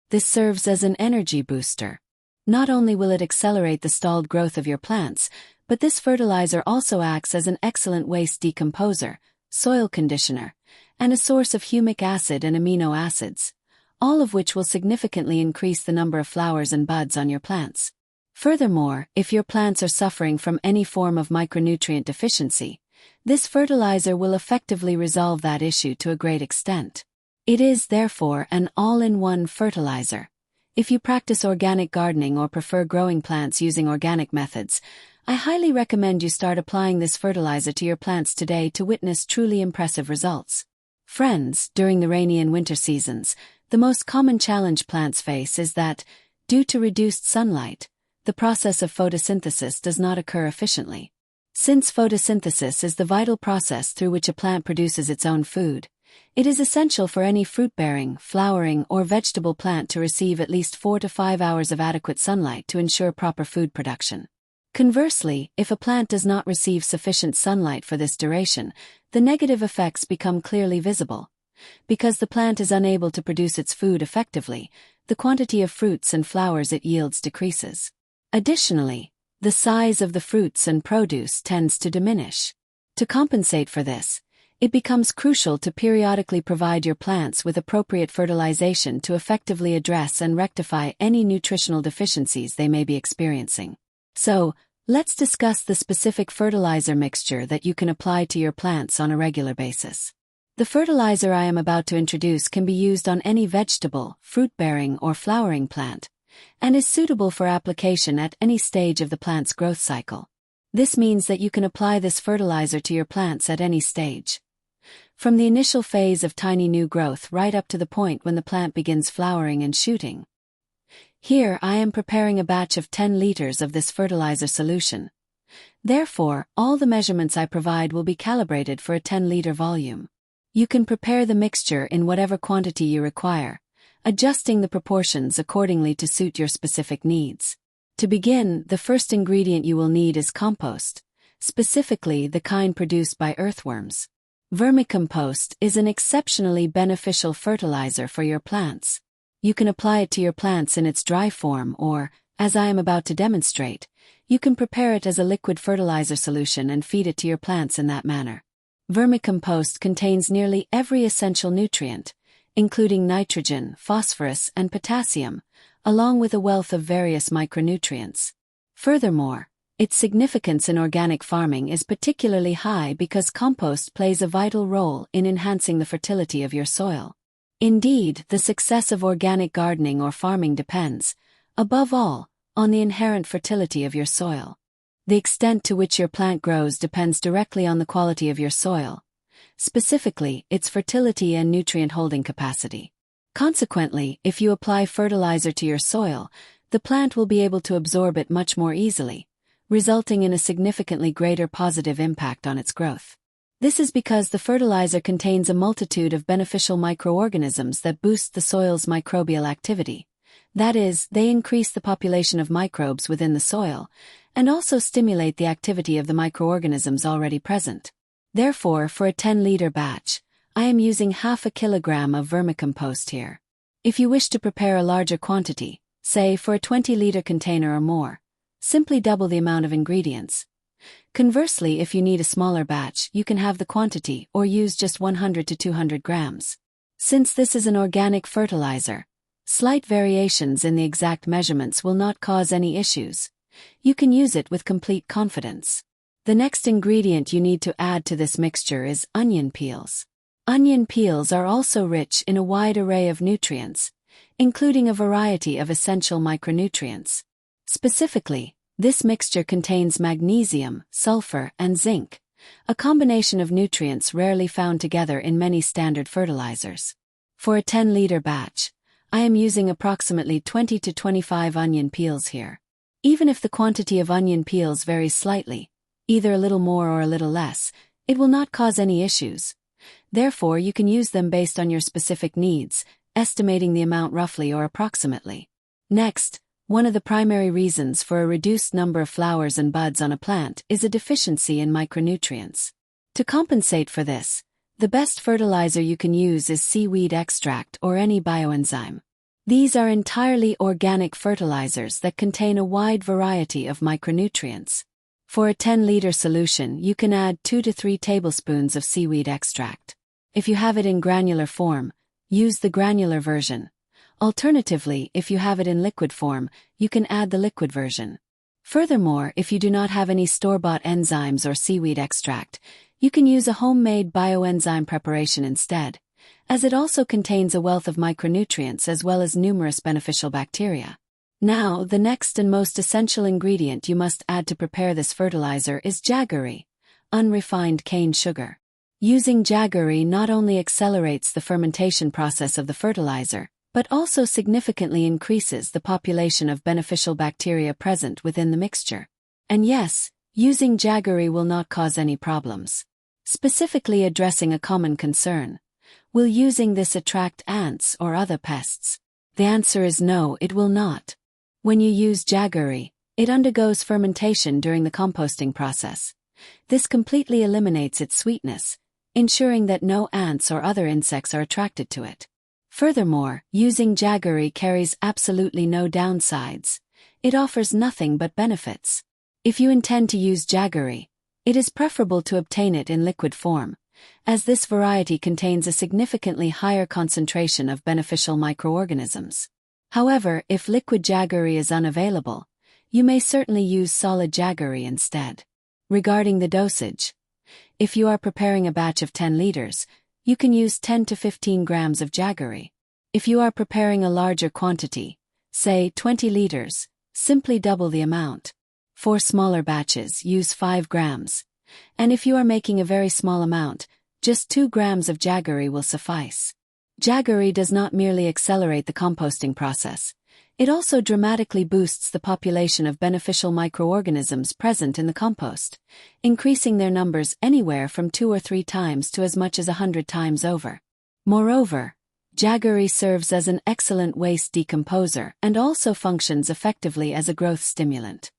This serves as an energy booster. Not only will it accelerate the stalled growth of your plants, but this fertilizer also acts as an excellent waste decomposer, soil conditioner, and a source of humic acid and amino acids, all of which will significantly increase the number of flowers and buds on your plants. Furthermore, if your plants are suffering from any form of micronutrient deficiency, this fertilizer will effectively resolve that issue to a great extent. It is, therefore, an all-in-one fertilizer. If you practice organic gardening or prefer growing plants using organic methods, I highly recommend you start applying this fertilizer to your plants today to witness truly impressive results. Friends, during the rainy and winter seasons, the most common challenge plants face is that, due to reduced sunlight, the process of photosynthesis does not occur efficiently. Since photosynthesis is the vital process through which a plant produces its own food, it is essential for any fruit-bearing, flowering, or vegetable plant to receive at least 4 to 5 hours of adequate sunlight to ensure proper food production. Conversely, if a plant does not receive sufficient sunlight for this duration, the negative effects become clearly visible. Because the plant is unable to produce its food effectively, the quantity of fruits and flowers it yields decreases. Additionally, the size of the fruits and produce tends to diminish. To compensate for this, it becomes crucial to periodically provide your plants with appropriate fertilization to effectively address and rectify any nutritional deficiencies they may be experiencing. So, let's discuss the specific fertilizer mixture that you can apply to your plants on a regular basis. The fertilizer I am about to introduce can be used on any vegetable, fruit-bearing, or flowering plant, and is suitable for application at any stage of the plant's growth cycle. This means that you can apply this fertilizer to your plants at any stage, from the initial phase of tiny new growth right up to the point when the plant begins flowering and shooting. Here I am preparing a batch of 10 liters of this fertilizer solution. Therefore, all the measurements I provide will be calibrated for a 10-liter volume. You can prepare the mixture in whatever quantity you require, adjusting the proportions accordingly to suit your specific needs. To begin, the first ingredient you will need is compost, specifically the kind produced by earthworms. Vermicompost is an exceptionally beneficial fertilizer for your plants. You can apply it to your plants in its dry form or, as I am about to demonstrate, you can prepare it as a liquid fertilizer solution and feed it to your plants in that manner. Vermicompost contains nearly every essential nutrient, including nitrogen, phosphorus, and potassium, along with a wealth of various micronutrients. Furthermore, its significance in organic farming is particularly high because compost plays a vital role in enhancing the fertility of your soil. Indeed, the success of organic gardening or farming depends, above all, on the inherent fertility of your soil. The extent to which your plant grows depends directly on the quality of your soil, specifically its fertility and nutrient holding capacity. Consequently, if you apply fertilizer to your soil, the plant will be able to absorb it much more easily, resulting in a significantly greater positive impact on its growth. This is because the fertilizer contains a multitude of beneficial microorganisms that boost the soil's microbial activity. That is, they increase the population of microbes within the soil, and also stimulate the activity of the microorganisms already present. Therefore, for a 10-liter batch, I am using half a kilogram of vermicompost here. If you wish to prepare a larger quantity, say for a 20-liter container or more, simply double the amount of ingredients. Conversely, if you need a smaller batch, you can have the quantity or use just 100 to 200 grams. Since this is an organic fertilizer, slight variations in the exact measurements will not cause any issues. You can use it with complete confidence. The next ingredient you need to add to this mixture is onion peels. Onion peels are also rich in a wide array of nutrients, including a variety of essential micronutrients. Specifically, this mixture contains magnesium, sulfur, and zinc, a combination of nutrients rarely found together in many standard fertilizers. For a 10-liter batch, I am using approximately 20 to 25 onion peels here. Even if the quantity of onion peels varies slightly, either a little more or a little less, it will not cause any issues. Therefore, you can use them based on your specific needs, estimating the amount roughly or approximately. Next, one of the primary reasons for a reduced number of flowers and buds on a plant is a deficiency in micronutrients. To compensate for this, the best fertilizer you can use is seaweed extract or any bioenzyme. These are entirely organic fertilizers that contain a wide variety of micronutrients. For a 10-liter solution, you can add 2 to 3 tablespoons of seaweed extract. If you have it in granular form, use the granular version. Alternatively, if you have it in liquid form, you can add the liquid version. Furthermore, if you do not have any store-bought enzymes or seaweed extract, you can use a homemade bioenzyme preparation instead, as it also contains a wealth of micronutrients as well as numerous beneficial bacteria. Now, the next and most essential ingredient you must add to prepare this fertilizer is jaggery, unrefined cane sugar. Using jaggery not only accelerates the fermentation process of the fertilizer, but also significantly increases the population of beneficial bacteria present within the mixture. And yes, using jaggery will not cause any problems. Specifically addressing a common concern: will using this attract ants or other pests? The answer is no, it will not. When you use jaggery, it undergoes fermentation during the composting process. This completely eliminates its sweetness, ensuring that no ants or other insects are attracted to it. Furthermore, using jaggery carries absolutely no downsides. It offers nothing but benefits. If you intend to use jaggery, it is preferable to obtain it in liquid form, as this variety contains a significantly higher concentration of beneficial microorganisms. However, if liquid jaggery is unavailable, you may certainly use solid jaggery instead. Regarding the dosage, if you are preparing a batch of 10 liters, you can use 10 to 15 grams of jaggery. If you are preparing a larger quantity, say 20 liters, simply double the amount. For smaller batches, use 5 grams. And if you are making a very small amount, just 2 grams of jaggery will suffice. Jaggery does not merely accelerate the composting process, it also dramatically boosts the population of beneficial microorganisms present in the compost, increasing their numbers anywhere from 2 or 3 times to as much as 100 times over. Moreover, jaggery serves as an excellent waste decomposer and also functions effectively as a growth stimulant.